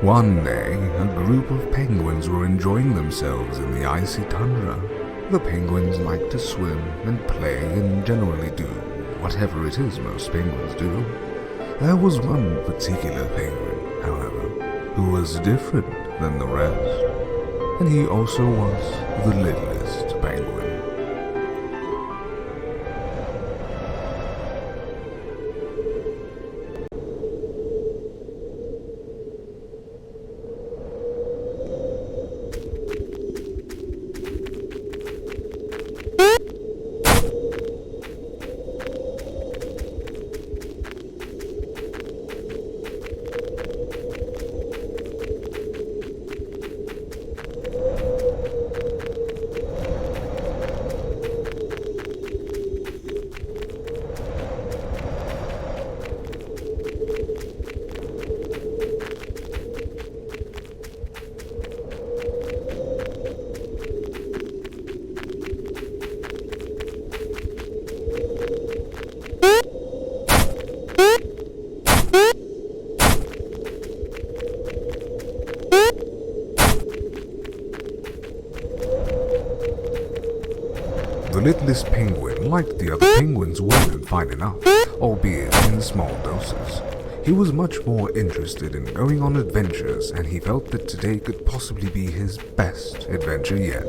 One day, a group of penguins were enjoying themselves in the icy tundra. The penguins like to swim and play and generally do whatever it is most penguins do. There was one particular penguin, however, who was different than the rest, and he also was the littlest penguin. The littlest penguin liked the other penguins well and fine enough, albeit in small doses. He was much more interested in going on adventures, and he felt that today could possibly be his best adventure yet.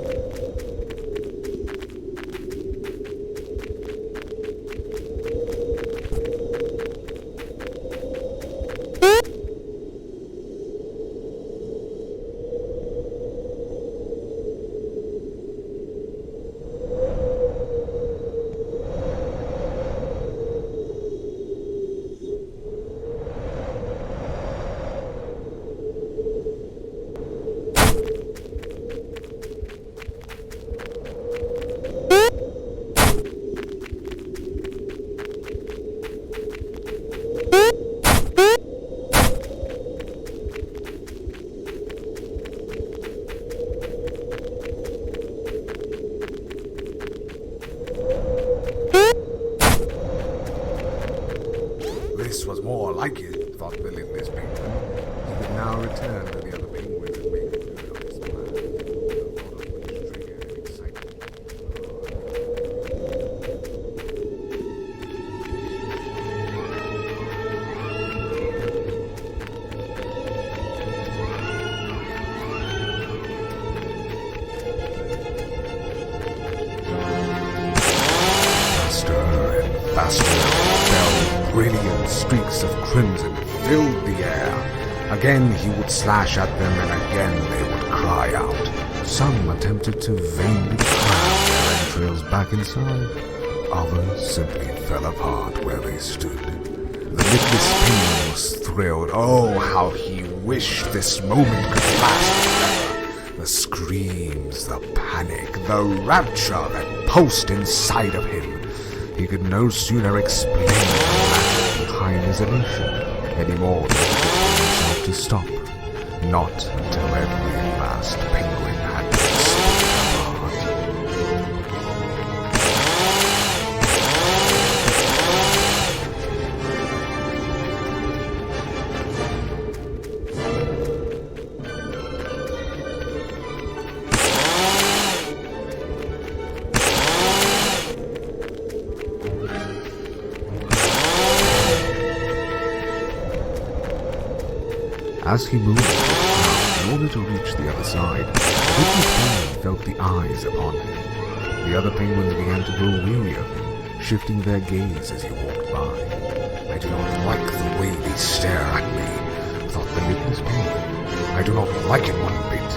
This was more like it, thought the littlest penguin. He could now return to the other penguins and make good on his plan, the thought of which triggered excitement. Faster and faster, brilliant streaks of crimson filled the air. Again he would slash at them, and again they would cry out. Some attempted to vainly cram their entrails back inside. Others simply fell apart where they stood. The littlest penguin was thrilled. Oh, how he wished this moment could last forever. The screams, the panic, the rapture that pulsed inside of him. He could no sooner explain the magic behind his elation any more than he could tell himself to stop. Not until every last penguin had been split apart. As he moved in order to reach the other side, the littlest penguin felt the eyes upon him. The other penguins began to grow weary of him, shifting their gaze as he walked by. I do not like the way they stare at me, thought the littlest penguin. I do not like it one bit.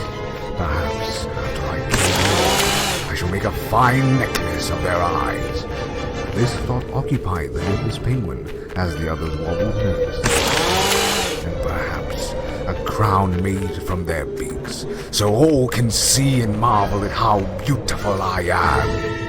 Perhaps after I kill them all, I shall make a fine necklace of their eyes. This thought occupied the littlest penguin as the others wobbled nervously. And perhaps a crown made from their beaks, so all can see and marvel at how beautiful I am.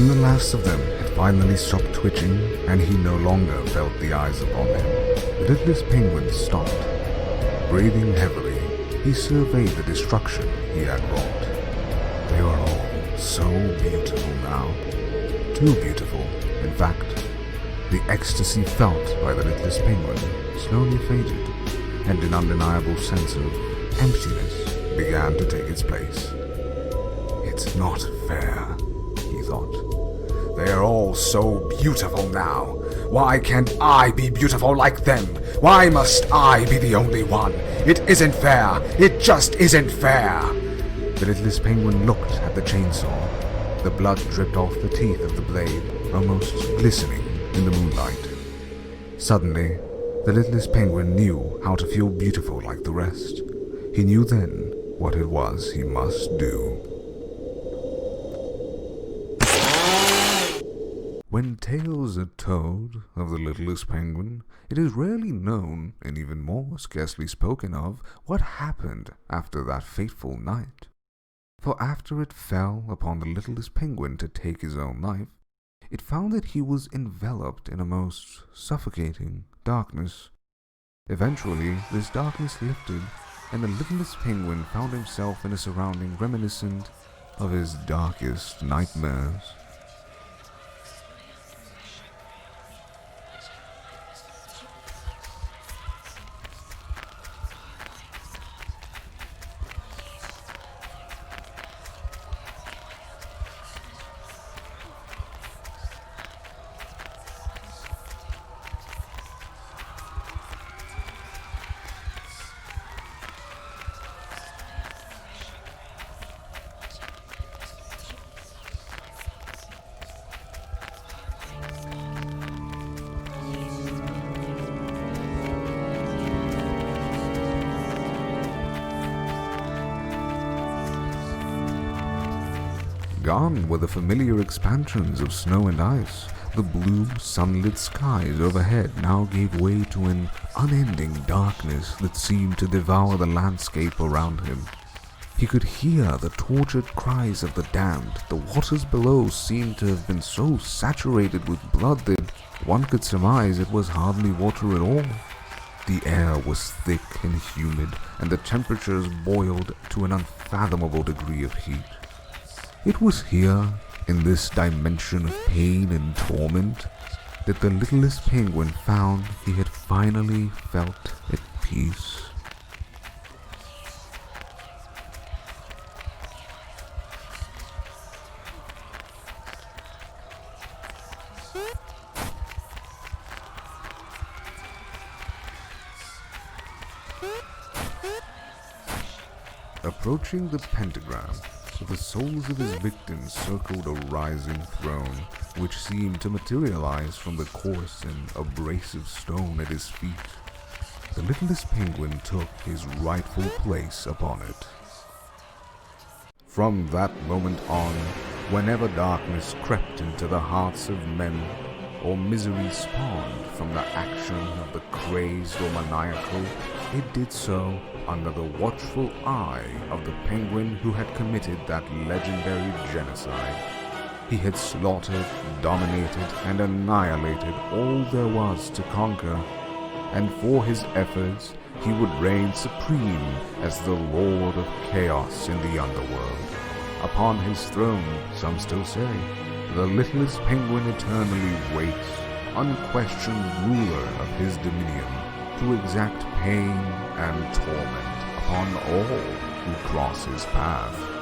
When the last of them had finally stopped twitching and he no longer felt the eyes upon him, the Littlest Penguin stopped. Breathing heavily, he surveyed the destruction he had wrought. They were all so beautiful now. Too beautiful, in fact. The ecstasy felt by the Littlest Penguin slowly faded, and an undeniable sense of emptiness began to take its place. It's not fair, he thought. They are all so beautiful now. Why can't I be beautiful like them? Why must I be the only one? It isn't fair. It just isn't fair. The Littlest Penguin looked at the chainsaw. The blood dripped off the teeth of the blade, almost glistening in the moonlight. Suddenly, the Littlest Penguin knew how to feel beautiful like the rest. He knew then what it was he must do. When tales are told of the Littlest Penguin, it is rarely known, and even more scarcely spoken of, what happened after that fateful night. For after it fell upon the Littlest Penguin to take his own life, it found that he was enveloped in a most suffocating darkness. Eventually, this darkness lifted, and the Littlest Penguin found himself in a surrounding reminiscent of his darkest nightmares. Gone were the familiar expansions of snow and ice. The blue, sunlit skies overhead now gave way to an unending darkness that seemed to devour the landscape around him. He could hear the tortured cries of the damned. The waters below seemed to have been so saturated with blood that one could surmise it was hardly water at all. The air was thick and humid, and the temperatures boiled to an unfathomable degree of heat. It was here, in this dimension of pain and torment, that the Littlest Penguin found he had finally felt at peace. Approaching the pentagram, the souls of his victims circled a rising throne, which seemed to materialize from the coarse and abrasive stone at his feet. The Littlest Penguin took his rightful place upon it. From that moment on, whenever darkness crept into the hearts of men, or misery spawned from the action of the crazed or maniacal, it did so under the watchful eye of the penguin who had committed that legendary genocide. He had slaughtered, dominated, and annihilated all there was to conquer, and for his efforts he would reign supreme as the Lord of Chaos in the underworld. Upon his throne, some still say, the Littlest Penguin eternally waits, unquestioned ruler of his dominion, to exact pain and torment upon all who cross his path.